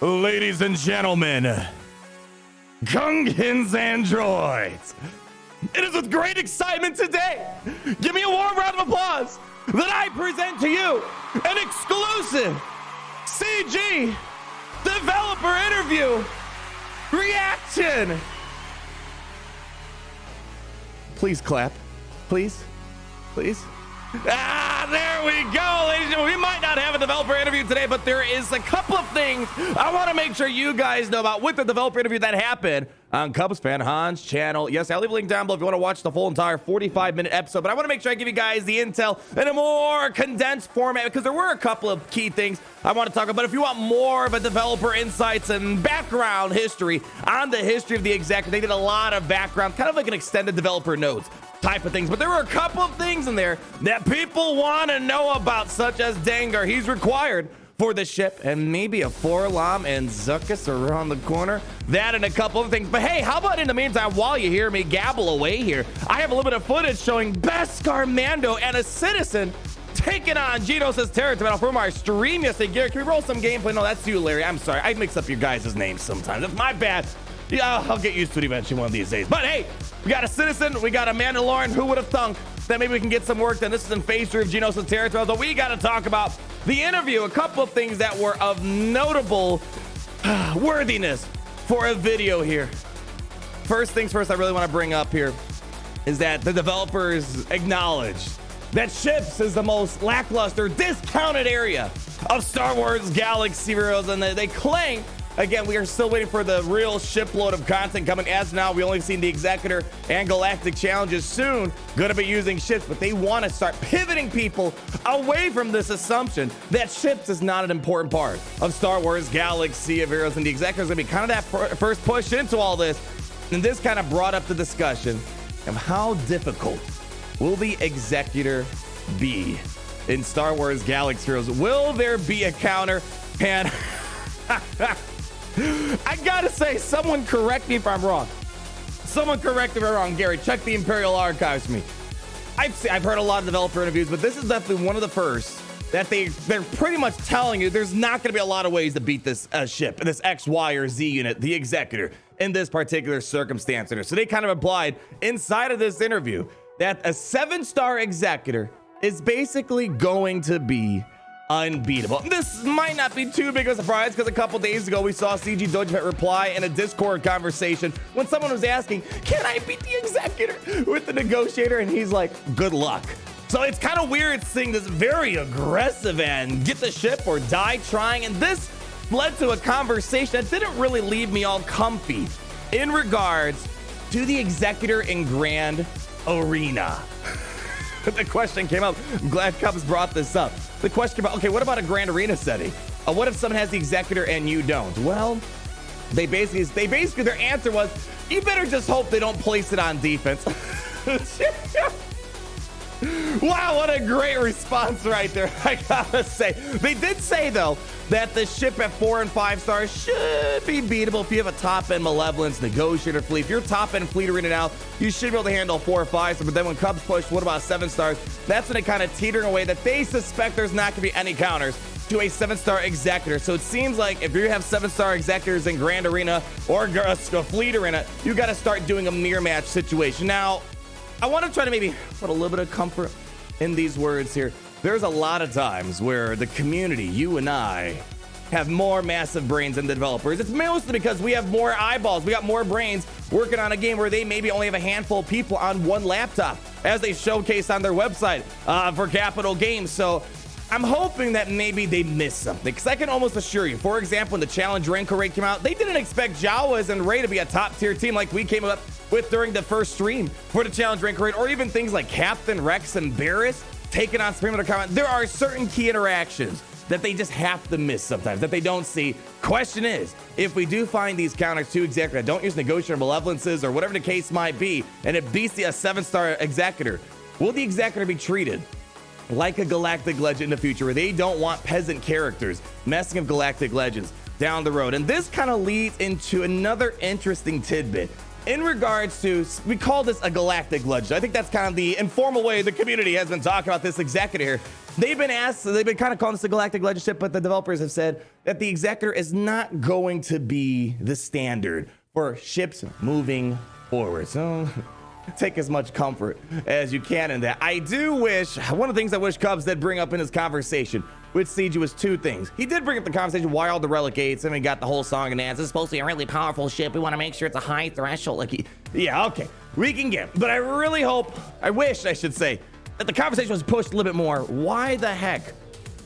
Ladies and gentlemen, Gungans androids, it is with great excitement today, give me a warm round of applause, that I present to you an exclusive CG developer interview reaction. Please clap, please. There we go, ladies and gentlemen. We might not have a developer interview today, but there is a couple of things I want to make sure you guys know about with the developer interview that happened on Cubs Fan Han's channel. Yes, I'll leave a link down below if you want to watch the full entire 45-minute episode, but I want to make sure I give you guys the intel in a more condensed format because there were a couple of key things I want to talk about. If you want more of a developer insights and background history on the history of the Executor, they did a lot of background, kind of like an extended developer notes type of things, but there were a couple of things in there that people want to know about, such as Dengar. He's required for the ship, and maybe a 4-Lom and Zuckuss around the corner. That and a couple of things. But hey, how about in the meantime, while you hear me gabble away here, I have a little bit of footage showing Beskar Mando and a citizen taking on Genos' territory from our stream yesterday. Garrett, can we roll some gameplay? No, that's you, Larry. I'm sorry. I mix up your guys' names sometimes. That's my bad. Yeah, I'll get used to it eventually one of these days. But hey, we got a citizen, we got a Mandalorian. Who would have thunk that maybe we can get some work done? This is in phase 3 of Genos' territory. So we got to talk about the interview, a couple of things that were of notable worthiness for a video here. First things first, I really want to bring up here is that the developers acknowledge that ships is the most lackluster, discounted area of Star Wars Galaxy Heroes, and they claim, again, we are still waiting for the real shipload of content coming. As now, we only seen the Executor and Galactic challenges soon going to be using ships, but they want to start pivoting people away from this assumption that ships is not an important part of Star Wars Galaxy of Heroes, and the Executor is going to be kind of that first push into all this. And this kind of brought up the discussion of how difficult will the Executor be in Star Wars Galaxy Heroes? Will there be a counter? And I gotta say, someone correct me if I'm wrong. Someone correct me if I'm wrong. Gary, check the Imperial Archives for me. I've heard a lot of developer interviews, but this is definitely one of the first that they're pretty much telling you there's not going to be a lot of ways to beat this ship, this X, Y, or Z unit, the Executor, in this particular circumstance. So they kind of implied inside of this interview that a 7-star Executor is basically going to be unbeatable. This might not be too big of a surprise because a couple days ago we saw SWGoH reply in a Discord conversation when someone was asking, can I beat the Executor with the negotiator? And he's like, good luck. So it's kind of weird seeing this very aggressive and get the ship or die trying. And this led to a conversation that didn't really leave me all comfy in regards to the Executor in Grand Arena. The question came up. I'm glad Cubs brought this up. The question came up, okay, what about a Grand Arena setting? What if someone has the Executor and you don't? Well, they basically their answer was, you better just hope they don't place it on defense. Wow, what a great response right there, I gotta say. They did say, though, that the ship at 4 and 5 stars should be beatable if you have a top-end Malevolence Negotiator fleet. If you're top-end Fleet Arena now, you should be able to handle 4 or 5 stars. But then when Cubs push, what about 7 stars? That's when it kind of teetering away that they suspect there's not going to be any counters to a 7-star Executor. So it seems like if you have 7-star Executors in Grand Arena or a Fleet Arena, you got to start doing a mirror match situation. Now, I want to try to maybe put a little bit of comfort in these words here. There's a lot of times where the community, you and I, have more massive brains than the developers. It's mostly because we have more eyeballs. We got more brains working on a game where they maybe only have a handful of people on one laptop, as they showcase on their website for Capital Games. So I'm hoping that maybe they missed something, because I can almost assure you, for example, when the Challenge Rancor raid came out, they didn't expect Jawas and Ray to be a top-tier team like we came up with during the first stream for the Challenge Rancor raid, or even things like Captain Rex and Barris taking on Supreme Under Comment. There are certain key interactions that they just have to miss sometimes, that they don't see. Question is, if we do find these counters to Executor, don't use Negotiator Malevolences or whatever the case might be, and it beats the 7-star Executor, will the Executor be treated like a Galactic Legend in the future, where they don't want peasant characters messing up Galactic Legends down the road? And this kind of leads into another interesting tidbit in regards to, we call this a Galactic Legend. I think that's kind of the informal way the community has been talking about this Executor here. They've been kind of calling this a Galactic Legend ship, but the developers have said that the Executor is not going to be the standard for ships moving forward. So take as much comfort as you can in that. I do wish, one of the things I wish Cubs did bring up in his conversation with Siege was two things. He did bring up the conversation why all the Relic 8s, and we got the whole song and dance. It's supposed to be a really powerful ship. We want to make sure it's a high threshold. Yeah, okay, we can get it. But I really hope, I wish I should say, that the conversation was pushed a little bit more. Why the heck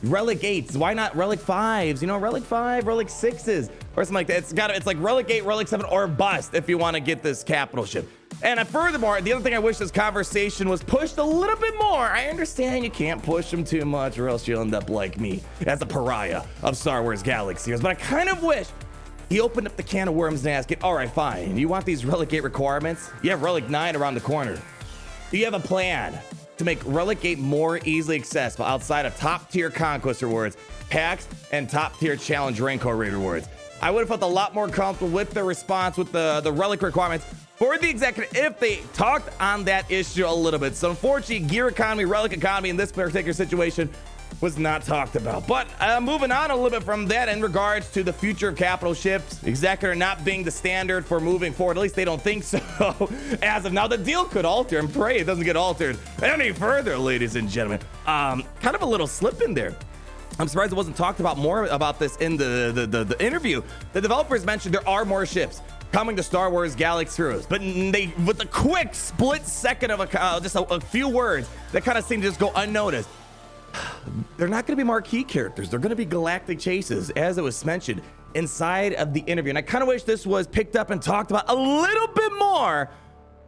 Relic 8s? Why not Relic 5s? You know, Relic 5, Relic 6s, or something like that. It's like Relic 8, Relic 7, or bust if you want to get this capital ship. And furthermore, the other thing I wish this conversation was pushed a little bit more. I understand you can't push them too much or else you'll end up like me as a pariah of Star Wars Galaxies. But I kind of wish he opened up the can of worms and asked it, all right, fine. You want these Relic 8 requirements? You have Relic 9 around the corner. Do you have a plan to make Relic 8 more easily accessible outside of top tier conquest rewards, packs, and top tier challenge Rancor raid rewards? I would have felt a lot more comfortable with the response with the Relic requirements for the Executor if they talked on that issue a little bit. So unfortunately, gear economy, Relic economy in this particular situation was not talked about. But moving on a little bit from that in regards to the future of capital ships, Executor not being the standard for moving forward, at least they don't think so as of now. The deal could alter, and pray it doesn't get altered any further, ladies and gentlemen. Kind of a little slip in there. I'm surprised it wasn't talked about more about this in the interview. The developers mentioned there are more ships coming to Star Wars Galaxy Heroes, but they, with a quick split second of just a few words that kind of seem to just go unnoticed, they're not going to be marquee characters. They're going to be Galactic Chases, as it was mentioned inside of the interview. And I kind of wish this was picked up and talked about a little bit more,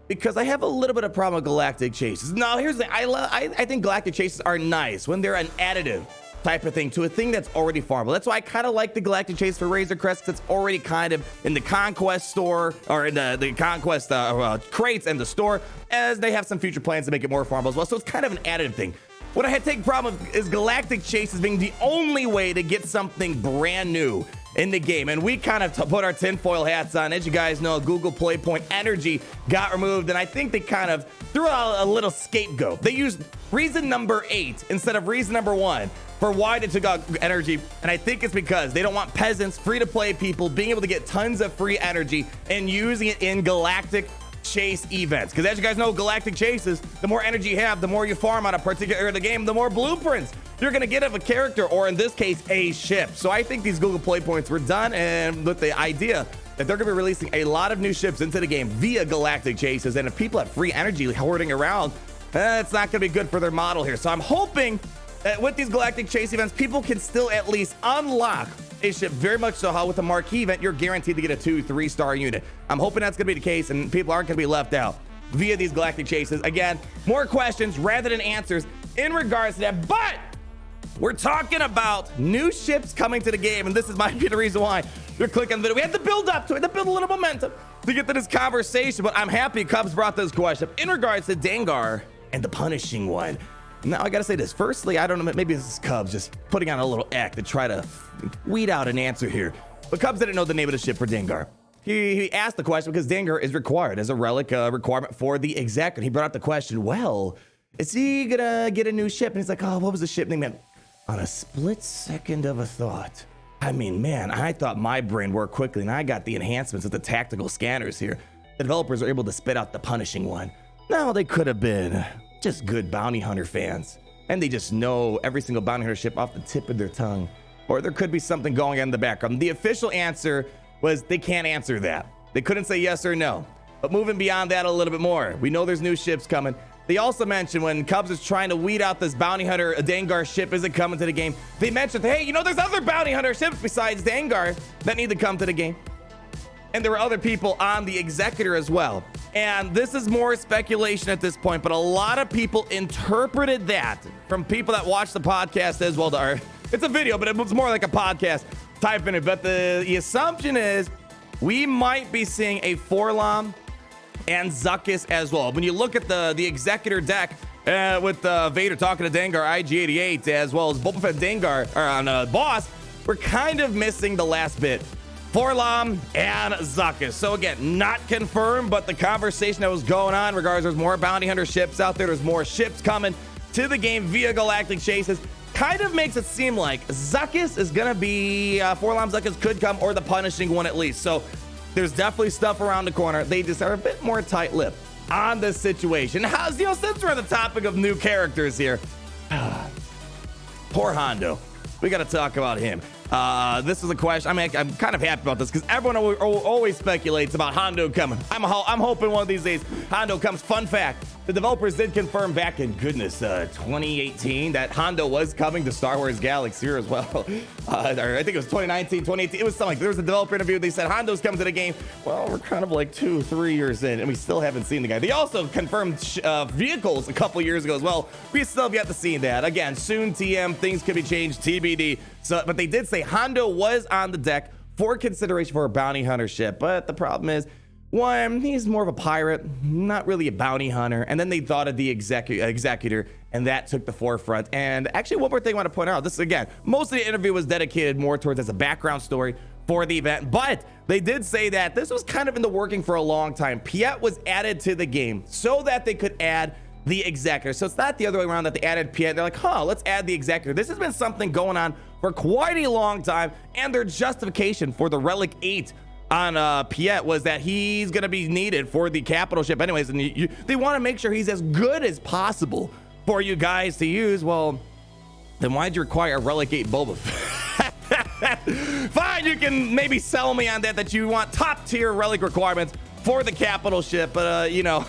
because I have a little bit of problem with Galactic Chases. Now, here's the thing. I think Galactic Chases are nice when they're an additive type of thing to a thing that's already farmable. That's why I kind of like the Galactic Chase for Razor Crest. That's already kind of in the Conquest store, or in the Conquest crates and the store, as they have some future plans to make it more farmable as well. So it's kind of an additive thing. What I had taken problem with is Galactic Chase as being the only way to get something brand new in the game. And we kind of put our tinfoil hats on. As you guys know, Google Play Point Energy got removed, and I think they kind of threw out a little scapegoat. They used reason number 8 instead of reason number 1 for why they took out energy, and I think it's because they don't want peasants, free-to-play people, being able to get tons of free energy and using it in Galactic Chase events. Because as you guys know, Galactic Chases, the more energy you have, the more you farm on a particular area of the game, the more blueprints you're going to get of a character, or in this case, a ship. So I think these Google Play Points were done, and with the idea that they're going to be releasing a lot of new ships into the game via Galactic Chases, and if people have free energy hoarding around, it's not going to be good for their model here. So I'm hoping that with these Galactic Chase events, people can still at least unlock a ship, very much so how with the marquee event, you're guaranteed to get a 2-3 star unit. I'm hoping that's going to be the case, and people aren't going to be left out via these Galactic Chases. Again, more questions rather than answers in regards to that, but we're talking about new ships coming to the game, and this might be the reason why you're clicking the video. We had to build up to it, to build a little momentum to get to this conversation, but I'm happy Cubs brought this question up in regards to Dengar and the Punishing One. Now, I gotta say this. Firstly, I don't know, maybe this is Cubs just putting on a little act to try to weed out an answer here. But Cubs didn't know the name of the ship for Dengar. He asked the question because Dengar is required as a relic requirement for the Executor. He brought up the question, well, is he gonna get a new ship? And he's like, oh, what was the ship name? Man, on a split second of a thought. I mean, man, I thought my brain worked quickly, and I got the enhancements of the tactical scanners here. The developers are able to spit out the Punishing One. Now, they could have been just good bounty hunter fans, and they just know every single bounty hunter ship off the tip of their tongue, or there could be something going on in the background. The official answer was they can't answer that. They couldn't say yes or no. But moving beyond that a little bit more, we know there's new ships coming. They also mentioned when Cubs is trying to weed out this bounty hunter, a Dengar ship isn't coming to the game. They mentioned, hey, you know, there's other bounty hunter ships besides Dengar that need to come to the game. And there were other people on the Executor as well. And this is more speculation at this point, but a lot of people interpreted that from people that watch the podcast as well. It's a video, but it was more like a podcast type in it. But the assumption is we might be seeing a 4-Lom and Zuckuss as well. When you look at the Executor deck with Vader talking to Dengar IG-88 as well as Boba Fett Dengar or on Boss, we're kind of missing the last bit 4-Lom and Zuckuss. So again, not confirmed, but the conversation that was going on regards there's more bounty hunter ships out there. There's more ships coming to the game via Galactic Chases. Kind of makes it seem like Zuckuss is going to be 4-Lom Zuckuss could come, or the Punishing One at least. So there's definitely stuff around the corner. They just are a bit more tight-lipped on this situation. How's, you know, since we're on the topic of new characters here, poor Hondo. We got to talk about him. This is a question. I mean, I'm kind of happy about this because everyone always speculates about Hondo coming. I'm hoping one of these days Hondo comes. Fun fact: the developers did confirm back in 2018 that Hondo was coming to Star Wars Galaxy as well. Or I think it was 2019, 2018. It was something like, there was a developer interview. They said Hondo's coming to the game. Well, we're kind of like 2-3 years in, and we still haven't seen the guy. They also confirmed vehicles a couple years ago as well. We still have yet to see that. Again, soon TM, things could be changed, TBD. So, but they did say Hondo was on the deck for consideration for a bounty hunter ship. But the problem is, one, he's more of a pirate, not really a bounty hunter. And then they thought of the Executor, and that took the forefront. And actually, one more thing I want to point out. This, again, most of the interview was dedicated more towards as a background story for the event. But they did say that this was kind of in the working for a long time. Piet was added to the game so that they could add the Executor. So it's not the other way around that they added Piet. They're like, let's add the Executor. This has been something going on for quite a long time, and their justification for the Relic 8 on Piet was that he's going to be needed for the capital ship anyways, and they want to make sure he's as good as possible for you guys to use. Well, then why'd you require a Relic 8 Boba Fett? Fine, you can maybe sell me on that you want top tier Relic requirements for the capital ship, but you know,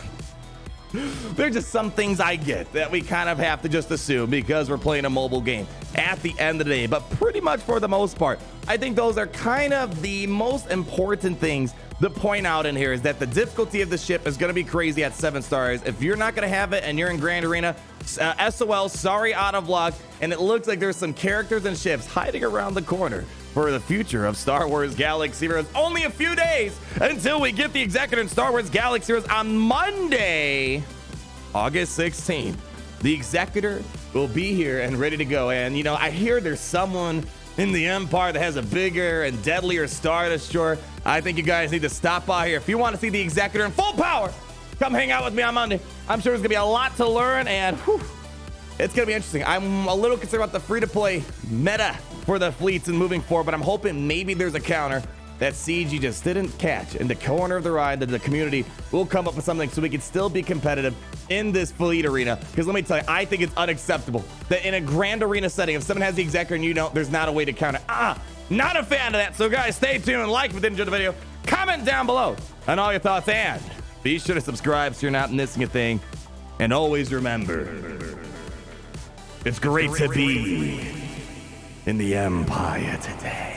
there's just some things I get that we kind of have to just assume because we're playing a mobile game at the end of the day. But pretty much for the most part, I think those are kind of the most important things to point out in here, is that the difficulty of the ship is going to be crazy at 7 stars. If you're not going to have it and you're in Grand Arena, SOL, sorry, out of luck. And it looks like there's some characters and ships hiding around the corner for the future of Star Wars Galaxy Heroes. Only a few days until we get the Executor in Star Wars Galaxy Heroes on Monday, August 16th. The Executor will be here and ready to go. And, you know, I hear there's someone in the Empire that has a bigger and deadlier Star Destroyer. I think you guys need to stop by here. If you want to see the Executor in full power, come hang out with me on Monday. I'm sure there's going to be a lot to learn, and it's going to be interesting. I'm a little concerned about the free-to-play meta for the fleets and moving forward, but I'm hoping maybe there's a counter that CG just didn't catch in the corner of the ride, that the community will come up with something so we can still be competitive in this fleet arena. Because let me tell you, I think it's unacceptable that in a grand arena setting, if someone has the Executor and you don't, there's not a way to counter. Not a fan of that. So guys, stay tuned and like if you did enjoy the video. Comment down below on all your thoughts, and be sure to subscribe so you're not missing a thing. And always remember, it's great to be in the Empire today.